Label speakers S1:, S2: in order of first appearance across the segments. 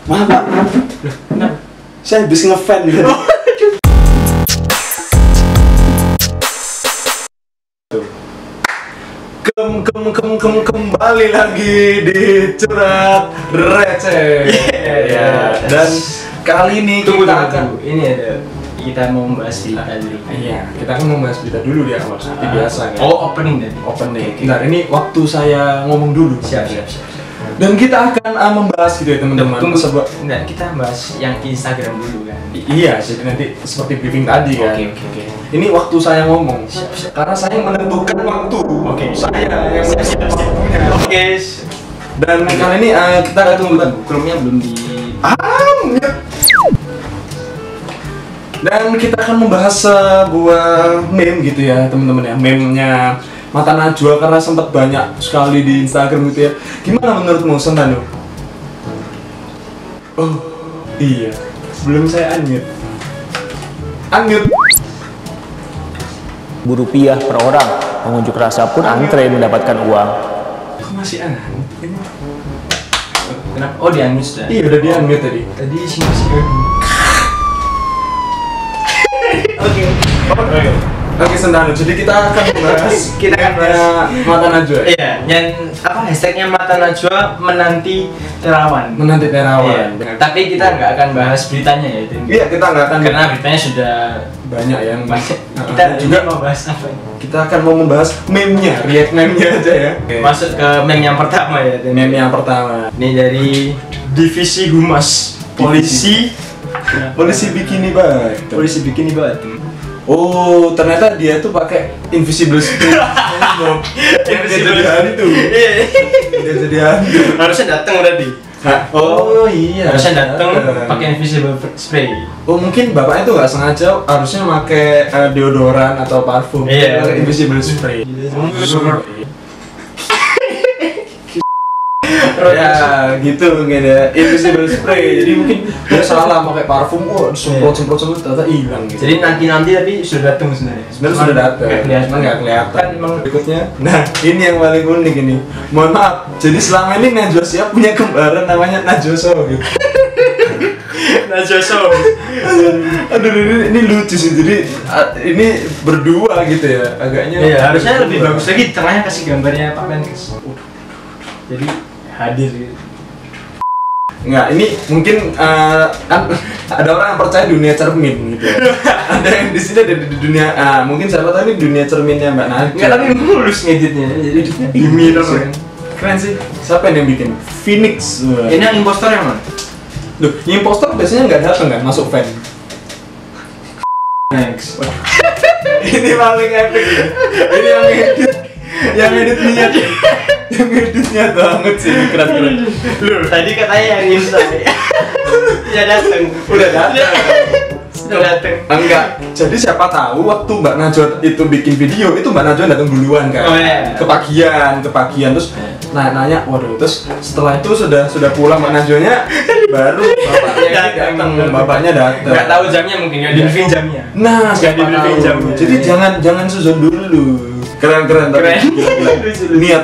S1: Pak. Saya habis ngefan gitu. Kembali lagi di Curhat Receh. Dan kali ini kita akan
S2: kita mau membahas berita dulu.
S1: Iya, kita akan membahas berita dulu di awal seperti biasa kan.
S2: Opening tadi.
S1: Opening. Bentar, ini waktu saya ngomong dulu.
S2: Siap.
S1: Dan kita akan membahas gitu ya teman-teman.
S2: Tunggu. Enggak, kita bahas yang Instagram dulu kan.
S1: Iya, jadi nanti seperti briefing tadi kan.
S2: Oke.
S1: Ini waktu saya ngomong.
S2: Siap.
S1: Karena saya menentukan waktu.
S2: Oke.
S1: Saya yang siap.
S2: Oke.
S1: Dan kali ini kita akan
S2: Tunggu. Chrome-nya belum di
S1: Dan kita akan membahas sebuah meme gitu ya teman-teman ya. Meme-nya Mata Najwa karena sempat banyak sekali di Instagram gitu ya. Gimana menurutmu Sentanu? Oh iya, belum saya unmute.
S3: Rp1.000 per orang. Pengunjuk rasa pun antre mendapatkan uang.
S1: Kok masih unmute?
S2: Kenapa? Oh, di unmute sudah.
S1: Iya udah di unmute tadi.
S2: Tadi sih.
S1: Oke Sentanu, jadi kita akan membahas Mata Najwa.
S2: Iya, yang hashtagnya Mata Najwa menanti terawan.
S1: Terawan.
S2: Iya. Tapi kita nggak akan bahas beritanya ya itu.
S1: Iya, kita nggak akan
S2: Karena beritanya sudah
S1: banyak yang
S2: banyak.
S1: Nah,
S2: Kita
S1: juga
S2: juga mau bahas apa?
S1: kita akan mau membahas meme-nya, react meme-nya aja ya.
S2: Masuk ke meme yang pertama ya. Tin.
S1: Meme yang pertama.
S2: Ini dari Divisi Humas Polisi
S1: Bikini Bag.
S2: Polisi Bikini Batu.
S1: Oh, ternyata dia tuh pakai invisible screen. Dia jadi hantu. Dia jadi hantu.
S2: Harusnya datang tadi.
S1: Oh iya.
S2: Harusnya datang pakai invisible spray.
S1: Oh mungkin bapaknya tuh nggak sengaja harusnya pakai deodoran atau parfum.
S2: Iya.
S1: Pakai invisible spray. Ya gitu mungkin ya, invisible spray. Jadi mungkin dia salah pakai parfum, semprot ternyata hilang gitu.
S2: Jadi nanti tapi sudah datang sebenarnya.
S1: Sebenarnya sudah datang,
S2: Cuma
S1: nggak kelihatan.
S2: Kan emang
S1: Berikutnya, nah ini yang paling unik ini. Mohon maaf, jadi selama ini Najwa Shihab punya kembaran namanya Najwa Shihab gitu.
S2: Najwa Shihab.
S1: Aduh ini lucu sih, jadi ini berdua gitu ya, agaknya.
S2: Iya, harusnya lebih bagus lagi tengahnya kasih gambarnya Pak Menkes. Jadi hadir gitu.
S1: Enggak, ini mungkin kan ada orang yang percaya dunia cermin gitu ya. Ada yang di sini ada di dunia mungkin siapa tahu ini dunia cerminnya Mbak Najwa.
S2: Enggak, tapi mulus ngeditnya. Jadi di mirror kan.
S1: Keren sih. Siapa yang bikin? Phoenix.
S2: Ini yang impostor yang mana?
S1: Loh, impostor biasanya nggak datang kan masuk fan.
S2: Next.
S1: Ini paling epic ya. Ini yang edit niat. Yang editnya banget sih, keren.
S2: Loh, tadi katanya yang instan. Ya datang.
S1: Udah datang.
S2: Sudah datang.
S1: Enggak. Jadi siapa tahu waktu Mbak Najwa itu bikin video itu Mbak Najwa datang duluan kan.
S2: Oh, iya.
S1: Kepagian terus nanya, waduh, terus setelah itu sudah pulang Mbak Najwanya baru bapaknya datang.
S2: Enggak tahu jamnya mungkin enggak di-briefing jamnya.
S1: Nah,
S2: Nggak di-briefing jamnya.
S1: Jadi jangan suzon dulu. Keren tapi gila.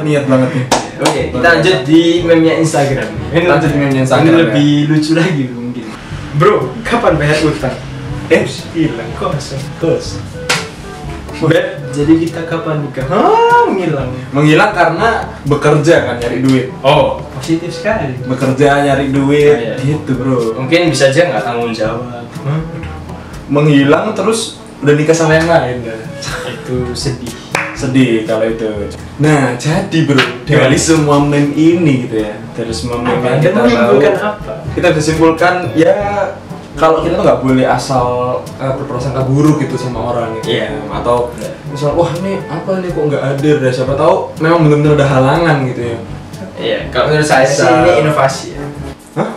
S1: Niat banget nih.
S2: Oke, kita lanjut di meme-nya Instagram. Ini lebih lucu lagi mungkin. Bro, kapan bayar utang? Hilang kosong. Beb, jadi kita kapan nikah?
S1: Menghilang karena bekerja kan nyari duit.
S2: Oh, positif sekali.
S1: Bekerja nyari duit
S2: Iya.
S1: gitu, Bro.
S2: Mungkin bisa aja nggak tanggung jawab.
S1: Menghilang terus udah nikah sama yang lain kan.
S2: Itu sedih
S1: Kalau itu. Nah, jadi Bro, dari semua meme ini gitu ya. Dari semua meme yang kita tahu. Kita bisa simpulkan ya kalau kita tuh nggak boleh asal berprasangka buruk gitu sama orang gitu.
S2: Iya.
S1: Atau misal wah ini apa nih kok nggak hadir ya, siapa tahu memang benar-benar ada halangan gitu ya.
S2: Iya, kalau menurut saya sih ini inovasi ya.
S1: Hah?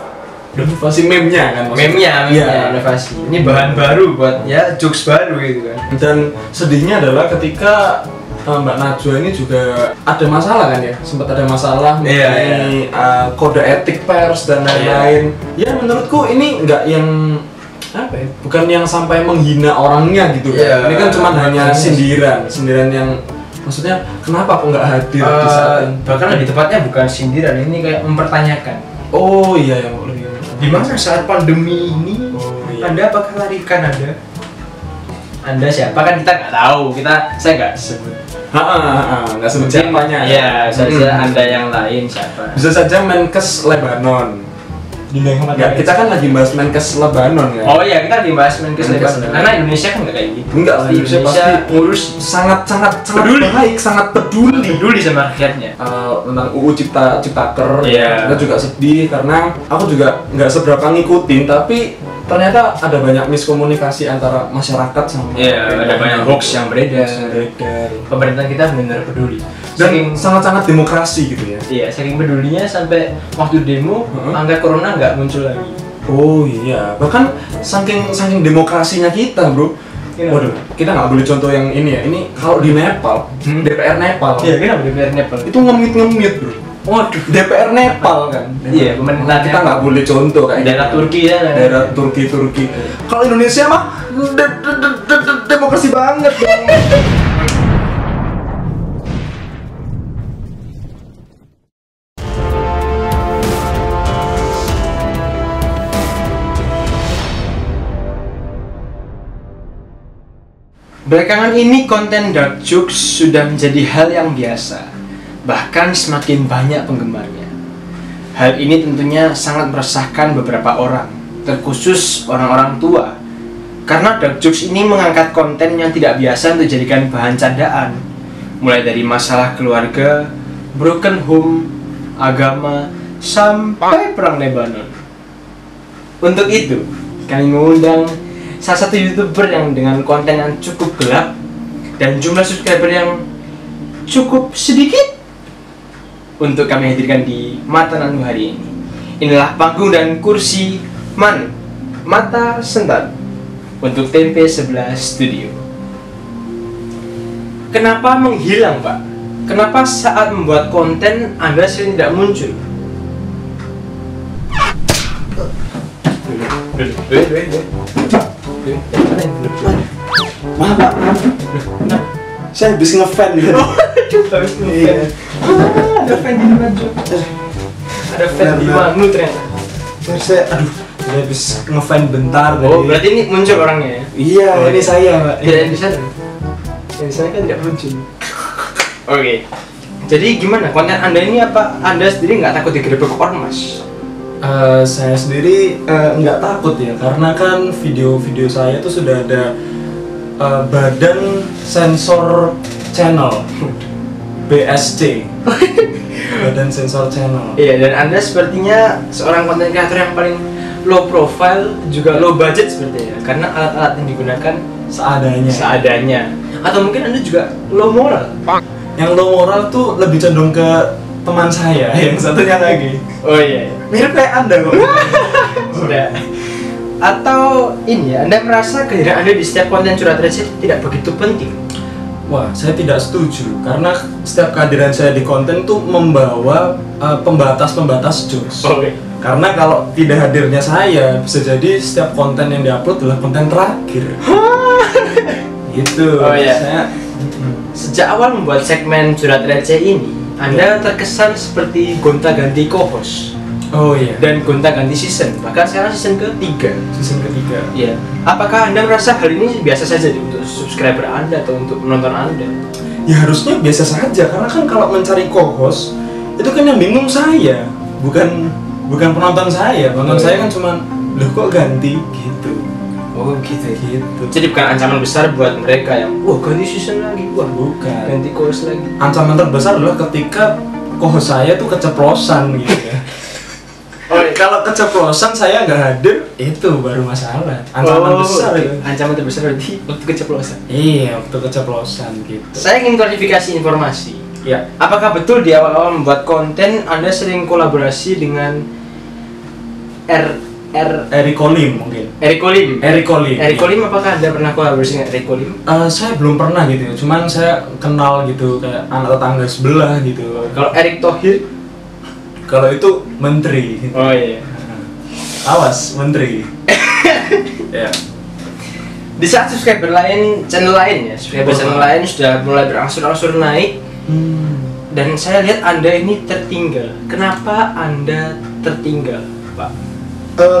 S1: Inovasi meme-nya kan maksudnya?
S2: Meme-nya
S1: Iya.
S2: inovasi. Ini bahan baru buat ya jokes baru gitu kan.
S1: Dan sedihnya adalah ketika Mbak Najwa ini juga ada masalah kan ya, sempat ada masalah mengenai kode etik pers dan lain-lain. Ya menurutku ini nggak yang apa ya, bukan yang sampai menghina orangnya gitu kan. Ini kan cuma hanya sindiran yang maksudnya kenapa kok nggak hadir di saat ini?
S2: Bahkan lebih tepatnya bukan sindiran, ini kayak mempertanyakan.
S1: Oh iya, yang lebih.
S2: Di mana saat pandemi ini,
S1: iya.
S2: Anda apakah lari Kanada? Anda siapa kan kita nggak tahu, saya nggak sebut.
S1: Nggak sebut siapanya.
S2: Iya, saja Anda yang lain siapa?
S1: Bisa saja Menkes Lebanon. Ya, kita kan lagi bahas Menkes Lebanon ya.
S2: Oh iya, kita lagi bahas Menkes Lebanon. Karena Indonesia kan nggak kayak gitu.
S1: Enggak lah, Indonesia pasti
S2: ngurus
S1: sangat
S2: peduli.
S1: baik, sangat peduli
S2: sama rakyatnya.
S1: Tentang UU Ciptaker.
S2: Iya.
S1: Kita juga sedih karena aku juga nggak seberapa ngikutin, tapi ternyata ada banyak miskomunikasi antara masyarakat sama
S2: ada banyak hoax yang beredar. Pemerintah kita benar-benar peduli
S1: dan sangat-sangat demokrasi gitu ya.
S2: Iya, saking pedulinya sampai waktu demo angka corona nggak muncul lagi.
S1: Oh iya, bahkan saking demokrasinya kita, bro. Waduh, kita nggak boleh contoh yang ini ya. Ini kalau di Nepal, DPR Nepal.
S2: Iya, kenapa DPR Nepal?
S1: Itu ngemit, bro. Waduh, DPR Nepal kan.
S2: Iya, pemerintah
S1: kita nggak boleh contoh kayak
S2: daerah
S1: gitu.
S2: Turki ya.
S1: Daerah Turki. Kalau Indonesia mah demokrasi banget dong.
S2: Belakangan ini konten dark jokes sudah menjadi hal yang biasa, bahkan semakin banyak penggemarnya. Hal ini tentunya sangat meresahkan beberapa orang, terkhusus orang-orang tua, karena dark jokes ini mengangkat konten yang tidak biasa untuk dijadikan bahan candaan, mulai dari masalah keluarga, broken home, agama, sampai perang Lebanon. Untuk itu, kami mengundang salah satu YouTuber yang dengan konten yang cukup gelap dan jumlah subscriber yang cukup sedikit untuk kami hadirkan di Mata Nanu hari ini. Inilah panggung dan kursi Mata Sentat untuk Tempe 11 Studio. Kenapa menghilang, Pak? Kenapa saat membuat konten Anda sering tidak muncul?
S1: Maaf Pak, saya habis ngefan gitu.
S2: Habis ngefan. Ada fan di mana, Jo? Ada fan di mana ternyata?
S1: Saya habis ngefan bentar.
S2: Oh, berarti ini muncul orangnya ya?
S1: Iya, ini saya, Pak.
S2: Tidak yang di sana. Yang di sana kan tidak muncul. Oke. Jadi gimana konten Anda ini, apa Anda sendiri nggak takut digerebek ormas?
S1: Saya sendiri nggak takut ya, karena kan video-video saya tuh sudah ada badan sensor channel BSC. Badan sensor channel.
S2: Iya, dan Anda sepertinya seorang konten kreator yang paling low profile, juga low budget sepertinya, karena alat-alat yang digunakan seadanya. Atau mungkin Anda juga low moral.
S1: Yang low moral tuh lebih condong ke teman saya yang satunya lagi.
S2: Oh iya.
S1: Mirip kayak Anda kok.
S2: Sudah. Atau ini ya, Anda merasa kehadiran Anda di setiap konten curhat receh tidak begitu penting?
S1: Wah, saya tidak setuju karena setiap kehadiran saya di konten tuh membawa pembatas jokes.
S2: Oke.
S1: Karena kalau tidak hadirnya saya, bisa jadi setiap konten yang diupload adalah konten terakhir. Gitu.
S2: Oh iya. Sejak awal membuat segmen curhat receh ini, Anda terkesan seperti gonta-ganti co-host.
S1: Oh iya.
S2: Dan gonta-ganti season, bahkan sekarang season ketiga. Iya. Apakah Anda merasa hal ini biasa saja untuk subscriber Anda atau untuk penonton Anda?
S1: Ya harusnya biasa saja, karena kan kalau mencari co-host itu kan yang bingung saya, bukan penonton saya. Penonton saya kan cuma, loh kok ganti gitu.
S2: Oh gitu. Jadi bukan ancaman besar buat mereka yang ganti season lagi,
S1: bukan.
S2: Ganti co-host lagi.
S1: Ancaman terbesar adalah ketika co-host saya tuh keceplosan gitu ya. Oh, kalau keceplosan saya nggak hadir, itu baru masalah. Ancaman besar itu.
S2: Ancaman terbesar berarti waktu keceplosan.
S1: Iya, waktu keceplosan gitu.
S2: Saya ingin klarifikasi informasi.
S1: Ya.
S2: Apakah betul di awal-awal membuat konten Anda sering kolaborasi dengan
S1: Eric Colim mungkin.
S2: Eric Colim, apakah Anda pernah kolaborasi dengan Eric Colim?
S1: Saya belum pernah gitu ya. Cuman saya kenal gitu kayak anak tetangga sebelah gitu.
S2: Kalau Erick Thohir?
S1: Kalau itu menteri.
S2: Oh iya.
S1: Awas, menteri. Ya.
S2: Di saat subscriber channel lain sudah mulai berangsur-angsur naik, dan saya lihat Anda ini tertinggal. Kenapa Anda tertinggal, Pak?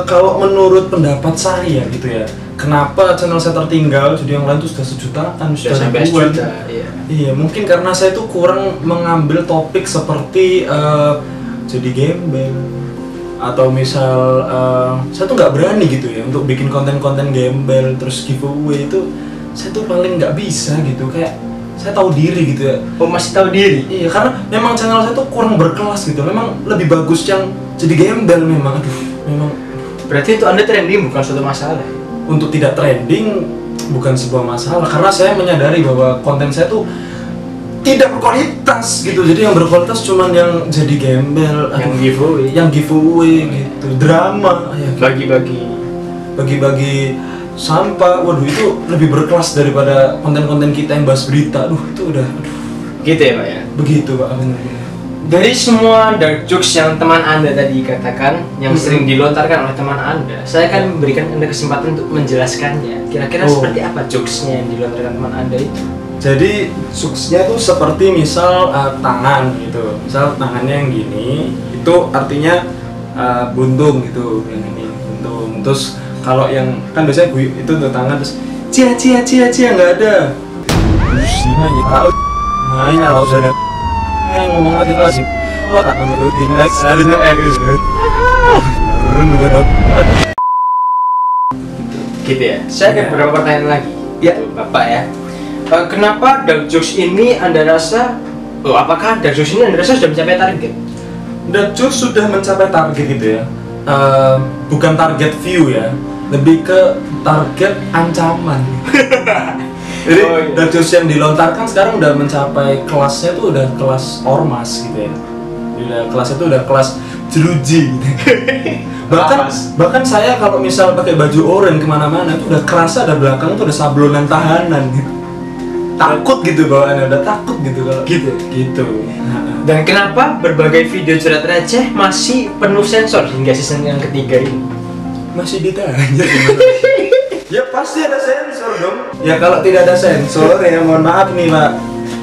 S1: Kalau menurut pendapat saya gitu ya, kenapa channel saya tertinggal? Jadi yang lain tuh sudah sejutaan, sudah
S2: sampai
S1: ribuan.
S2: sejuta, iya.
S1: Iya, mungkin karena saya tuh kurang mengambil topik seperti jadi gembel atau misal saya tuh nggak berani gitu ya untuk bikin konten-konten gembel terus giveaway itu saya tuh paling nggak bisa gitu, kayak saya tahu diri gitu ya.
S2: Oh, masih tahu diri?
S1: Iya, karena memang channel saya tuh kurang berkelas gitu. Memang lebih bagus yang jadi gembel memang. Aduh, memang.
S2: Berarti itu Anda trending bukan suatu masalah?
S1: Untuk tidak trending bukan sebuah masalah, karena saya menyadari bahwa konten saya tuh tidak berkualitas gitu. Jadi yang berkualitas cuman yang jadi gembel, yang giveaway gitu, drama, ya, bagi-bagi sampah. Waduh, itu lebih berkelas daripada konten-konten kita yang bahas berita. Aduh, itu udah
S2: gitu ya, Pak ya?
S1: Begitu, Pak. Benar.
S2: Dari semua dark jokes yang teman Anda tadi katakan, yang sering dilontarkan oleh teman Anda, saya akan memberikan Anda kesempatan untuk menjelaskannya. Kira-kira seperti apa jokesnya yang dilontarkan teman Anda itu?
S1: Jadi jokesnya tuh seperti misal tangan gitu. Misal tangannya yang gini, itu artinya buntung gitu, yang ini buntung. Terus kalau yang kan biasanya gue itu untuk tangan terus cia nggak ada. Nah, ini kalau sudah ngomong lagi oh tak menurutin next harusnya
S2: gitu ya. Saya ada beberapa pertanyaan lagi
S1: ya,
S2: Bapak ya. Kenapa dark jokes ini Anda rasa apakah dark jokes ini Anda rasa sudah mencapai target?
S1: Dark jokes sudah mencapai target gitu ya. Bukan target view ya, lebih ke target ancaman. Jadi dark jokes yang dilontarkan sekarang udah mencapai kelasnya tuh udah kelas ormas gitu ya. Udah kelasnya tuh udah kelas jeruji gitu. bahkan saya kalau misal pakai baju oranye kemana-mana tuh udah kerasa ada belakang tuh ada sablonan tahanan gitu. Takut gitu bawaannya, udah takut gitu kalau gitu.
S2: Dan kenapa berbagai video curhat receh masih penuh sensor hingga season yang ketiga ini?
S1: Masih ditanya gimana? Ya pasti ada sensor dong. Ya kalau tidak ada sensor ya mohon maaf nih Pak,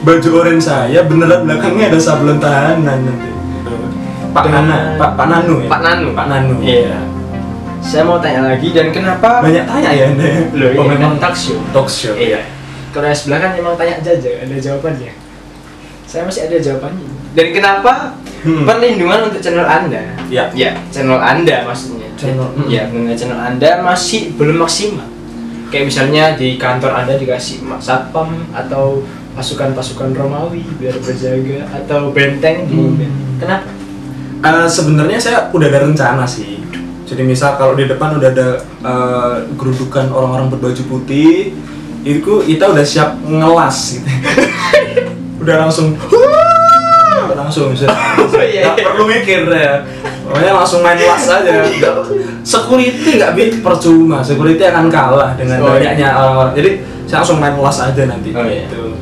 S1: baju orange saya beneran belakangnya ada sablon tahanan nanti. Pak Nanu.
S2: Pak Nanu. Iya. Saya mau tanya lagi, dan kenapa
S1: banyak tanya ya Anda?
S2: Loh,
S1: oh, memang
S2: talk show. Iya. Kalau yang sebelah kan memang tanya aja, ada jawabannya. Saya masih ada jawabannya. Dan kenapa perlindungan untuk channel Anda? Ya, channel Anda maksudnya. Channel Anda masih belum maksimal. Kayak misalnya di kantor Anda dikasih satpam atau pasukan-pasukan Romawi biar berjaga atau benteng di kenapa?
S1: Sebenarnya saya udah ada rencana sih. Jadi misal kalau di depan udah ada gerudukan orang-orang berbaju putih, itu kita udah siap ngelas gitu. Udah langsung bisa. Nggak perlu mikir ya. Pokoknya langsung main las aja. Security nggak percuma. Security akan kalah dengan banyaknya orang-orang. Jadi saya langsung main las aja nanti. Gitu.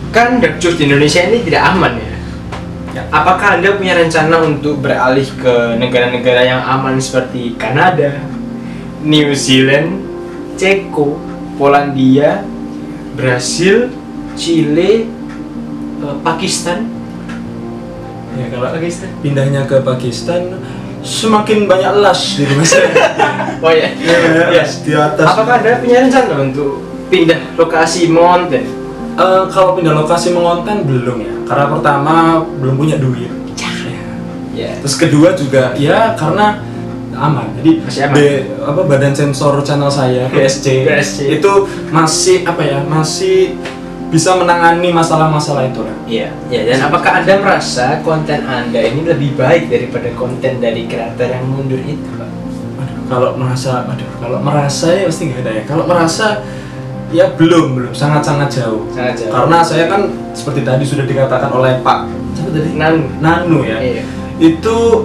S2: Kan dark jokes di Indonesia ini tidak aman ya. Apakah Anda punya rencana untuk beralih ke negara-negara yang aman seperti Kanada, New Zealand, Ceko, Polandia, Brasil, Chile, Pakistan?
S1: Ya kalau Pakistan, pindahnya ke Pakistan semakin banyak las di rumah saya.
S2: Oh ya,
S1: las di atas.
S2: Apakah Anda punya rencana untuk pindah lokasi mengonten?
S1: Kalau pindah lokasi mengonten belum ya, karena pertama belum punya duit. Terus kedua juga ya karena aman. Jadi badan sensor channel saya BSC itu masih masih bisa menangani masalah-masalah itu lah.
S2: Iya. Dan apakah Anda merasa konten Anda ini lebih baik daripada konten dari kreator yang mundur itu, Pak?
S1: Kalau merasa ya pasti nggak ada ya. Kalau merasa ya belum sangat jauh. Karena saya kan seperti tadi sudah dikatakan oleh Pak Nanu ya. Iya. Itu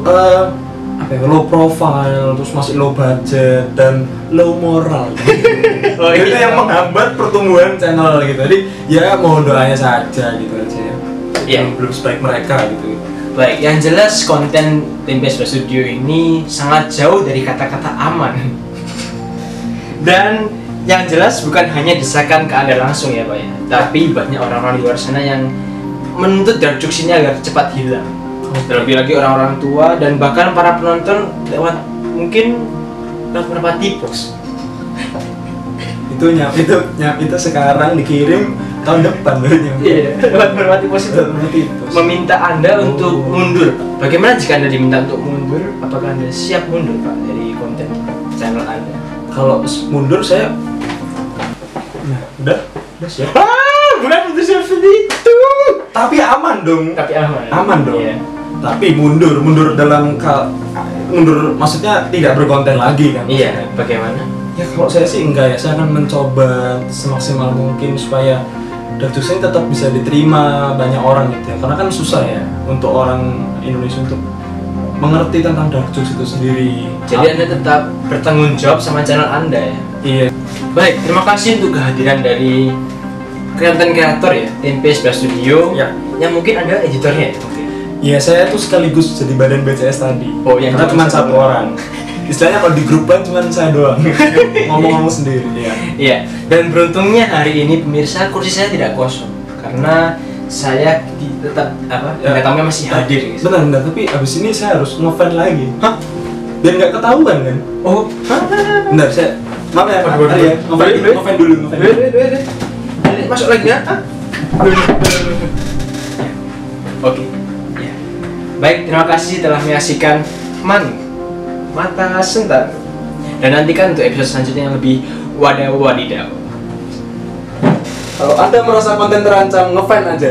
S1: low profile, terus masih low budget dan low moral. Itu yang menghambat pertumbuhan channel gitu. Jadi ya mohon doanya saja gitu aja ya. Belum sebaik mereka gitu.
S2: Baik, yang jelas konten Tim PS Studio ini sangat jauh dari kata-kata aman. Dan yang jelas bukan hanya desakan ke Anda langsung ya Pak ya, tapi banyak orang-orang di luar sana yang menuntut dark jokes ini agar cepat hilang. Terlebih lagi orang-orang tua dan bahkan para penonton lewat mungkin beberapa tipos.
S1: itu sekarang dikirim tahun depan loh.
S2: Iya, lewat beberapa tipos itu meminta Anda untuk mundur. Bagaimana jika Anda diminta untuk mundur? Apakah Anda siap mundur, Pak, dari konten channel Anda?
S1: Kalau mundur saya udah siap.
S2: Bukan itu seperti itu.
S1: Tapi aman dong.
S2: Tapi aman.
S1: Aman dong.
S2: Iya.
S1: Tapi mundur dalam mundur maksudnya tidak berkonten lagi kan?
S2: Iya, bagaimana?
S1: Ya kalau saya sih enggak ya, saya akan mencoba semaksimal mungkin supaya Dark Jokes ini tetap bisa diterima banyak orang gitu ya. Karena kan susah ya untuk orang Indonesia untuk mengerti tentang Dark Jokes itu sendiri.
S2: Jadi Anda tetap bertanggung jawab sama channel Anda ya?
S1: Iya.
S2: Baik, terima kasih untuk kehadiran dari kreator ya, tim PS11 Studio
S1: Ya.
S2: yang mungkin ada editornya ya?
S1: Iya, saya tuh sekaligus jadi badan BCS tadi.
S2: Oh, yang
S1: karena cuma satu orang. Istilahnya kalau di grup lain cuma saya doang. Ngomong-ngomong sendiri ya.
S2: Iya, dan beruntungnya hari ini pemirsa kursi saya tidak kosong karena saya tetap tamunya masih hadir gitu.
S1: Benar, tapi abis ini saya harus ngefan lagi. Hah? Biar nggak ketahuan kan?
S2: Oh,
S1: bentar, saya maaf ya, ya. Ngefan dulu.
S2: Jadi masuk lagi ya? Oke. Ya. Baik, terima kasih telah menyaksikan Mata Sentar. Dan nantikan untuk episode selanjutnya yang lebih wadidaw.
S1: Kalau Anda merasa konten terancam, ngefan aja.